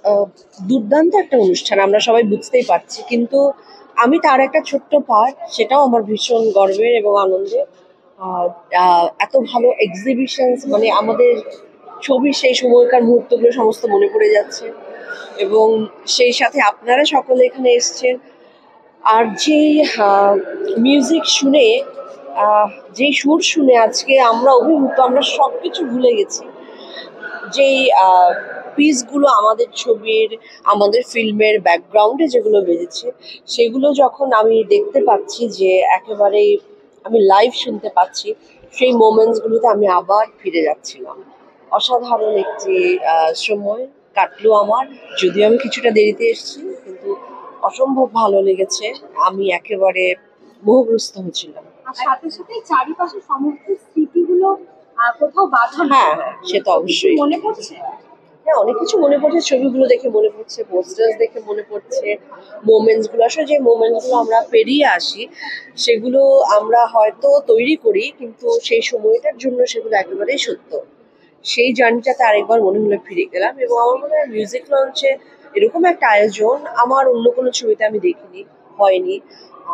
আহ, দুর্দান্ত একটা অনুষ্ঠান, আমরা সবাই বুঝতেই পারছি, কিন্তু আমি তার একটা ছোট্ট পার্ট, সেটাও আমার ভীষণ গর্বের এবং আনন্দের। এত ভালো এক্সিবিশনস, মানে আমাদের ছবির সেই সময়কার মুহূর্তগুলো সমস্ত মনে পড়ে যাচ্ছে, এবং সেই সাথে আপনারা সকলে এখানে এসেছেন। আর যেই মিউজিক শুনে, যেই সুর শুনে আজকে আমরা অভিভূত, আমরা সব কিছু ভুলে গেছি। যেই পিসগুলো আমাদের ছবির, আমাদের ফিল্মের ব্যাকগ্রাউন্ডে যেগুলো বেজেছে, সেগুলো যখন আমি দেখতে পাচ্ছি, যে একেবারে আমি লাইভ শুনতে পাচ্ছি, সেই মোমেন্টসগুলোতে আমি আবার ফিরে যাচ্ছিলাম। অসাধারণ একটি সময় কাটলো আমার, যদিও আমি কিছুটা দেরিতে এসেছি, কিন্তু অসম্ভব ভালো লেগেছে। আমি একেবারে মোহগ্রস্ত হয়েছিলাম। আর সাথে সাথে চারিপাশে সমস্ত স্মৃতিগুলো কোথাও বাধা নেই। হ্যাঁ, সে তো অবশ্যই মনে পড়ছে। হ্যাঁ, অনেক কিছু মনে পড়ছে, ছবিগুলো দেখে মনে পড়ছে, পোস্টার্স দেখে মনে পড়ছে, মোমেন্টস গুলো। আসলে যে মোমেন্টস গুলো আমরা পেরিয়ে আসি, সেগুলো আমরা হয়তো তৈরি করি, কিন্তু সেই সময়টার জন্য সেগুলো একেবারেই সত্য। সেই জার্নিটাতে আরেকবার মনে হলো ফিরে গেলাম, এবং আমার মনে হয় মিউজিক লঞ্চে এরকম একটা আয়োজন আমার অন্য কোনো ছবিতে আমি দেখিনি, হয়নি।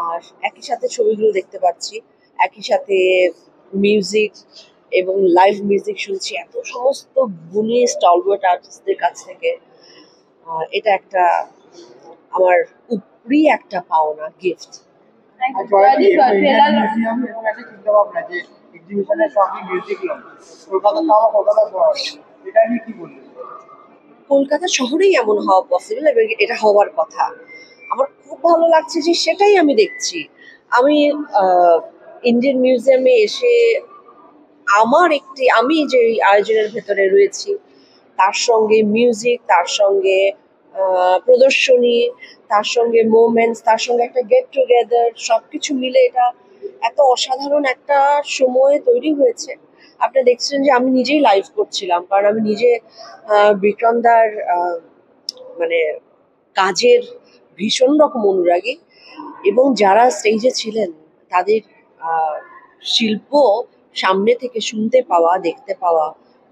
আর একই সাথে ছবিগুলো দেখতে পাচ্ছি, একই সাথে মিউজিক এবং লাইভ মিউজিক শুনছি এত সমস্ত গুণী স্টলওয়ার্ট আর্টিস্টদের কাছ থেকে। এটা একটা আমার উপরি একটা পাওনা গিফট। কলকাতা শহরেই এমন হওয়া পসিবল, এবং এটা হওয়ার কথা। আমার খুব ভালো লাগছে যে সেটাই আমি দেখছি। আমি ইন্ডিয়ান মিউজিয়ামে এসে আমি যে আয়োজনের ভেতরে রয়েছি, তার সঙ্গে মিউজিক, তার সঙ্গে প্রদর্শনী, তার সঙ্গে মোমেন্টস, তার সঙ্গে একটা গেট টুগেদার, সবকিছু মিলে এটা এত অসাধারণ একটা সময় তৈরি হয়েছে। আপনি দেখছিলেন যে আমি নিজেই লাইভ করছিলাম, কারণ আমি নিজে বিক্রমদার মানে কাজের ভীষণ রকম অনুরাগী, এবং যারা স্টেজে ছিলেন তাদের শিল্প সামনে থেকে শুনতে পাওয়া, দেখতে পাওয়া,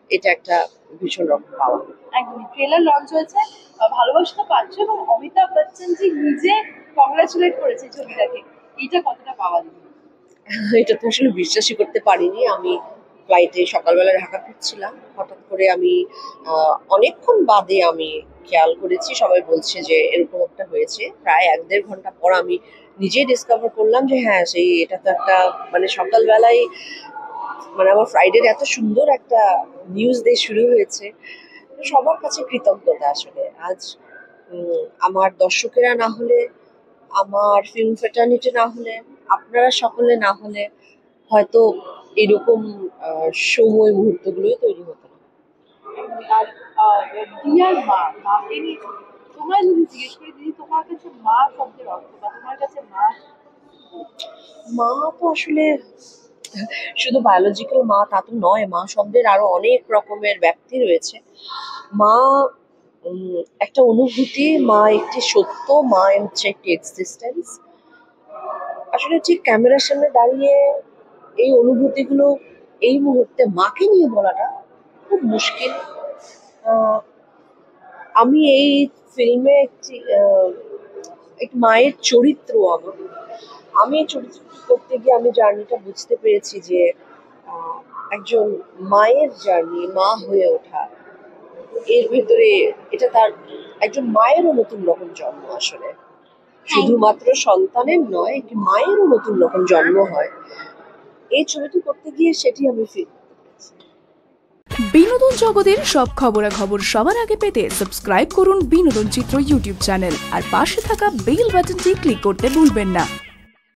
এটা একটা ভীষণ রকম পাওয়া। একদমই। ট্রেলার লঞ্চ হয়েছে, ভালোবাসা পাচ্ছ, এবং অমিতাভ বচ্চন জি নিজে কংগ্রাচুলেট করেছে ছবিটাকে। এটা কতটা পাওয়া যায়? এটা তো আসলে বিশ্বাসই করতে পারিনি। আমি ফ্লাইটে সকালবেলা ঢাকা ফিরছিলাম, হঠাৎ করে আমি অনেকক্ষণ বাদে আমি খেয়াল করেছি, সবাই বলছে যে এরকম একটা হয়েছে। প্রায় 1-1.5 ঘন্টা পর আমি নিজেই ডিসকভার করলাম যে হ্যাঁ, সেই এটা তো একটা, মানে সকালবেলায়, মানে আমার ফ্রাইডের এত সুন্দর একটা নিউজ দিয়ে শুরু হয়েছে। সবার কাছে কৃতজ্ঞতা আসলে আজ। আমার দর্শকেরা না হলে, আমার ফিল্ম ফ্রেটার্নিটি না হলে, আপনারা সকলে না হলে, হয়তো এরকম সময় মুহূর্তগুলোই তৈরি হতো না। আর দিয়ার মা, মাকে নিয়ে তোমায় যদি জিজ্ঞেস করি, দিদি তোমার কাছে মা শব্দের অর্থ, বা তোমার কাছে মা? মা তো আসলে শুধু বায়োলজিক্যাল মা তা তো নয়, মা শব্দের আরো অনেক রকমের ব্যাপ্তি রয়েছে। মা একটা অনুভূতি, মা একটি সত্য, মা হচ্ছে একটি এক্সিস্টেন্স। আসলে ঠিক ক্যামেরার সামনে দাঁড়িয়ে এই অনুভূতিগুলো এই মুহূর্তে মাকে নিয়ে বলাটা খুব মুশকিল। আমি এই ফিল্মে একটি মায়ের চরিত্র, আমি এই চরিত্র করতে গিয়ে আমি জার্নিটা বুঝতে পেরেছি যে একজন মায়ের জার্নি, মা হয়ে ওঠা, এর ভেতরে এটা তার একজন মায়েরও নতুন রকম জন্ম। আসলে শুধুমাত্র সন্তানের নয়, একটি মায়েরও নতুন রকম জন্ম হয়। এই ছবিটি করতে গিয়ে সেটি আমি ফিল করতে পেরেছি। বিনোদন জগতের সব খবরাখবর সবার আগে পেতে সাবস্ক্রাইব করুন বিনোদন চিত্র ইউটিউব চ্যানেল, আর পাশে থাকা বেল বাটনটি ক্লিক করতে ভুলবেন না।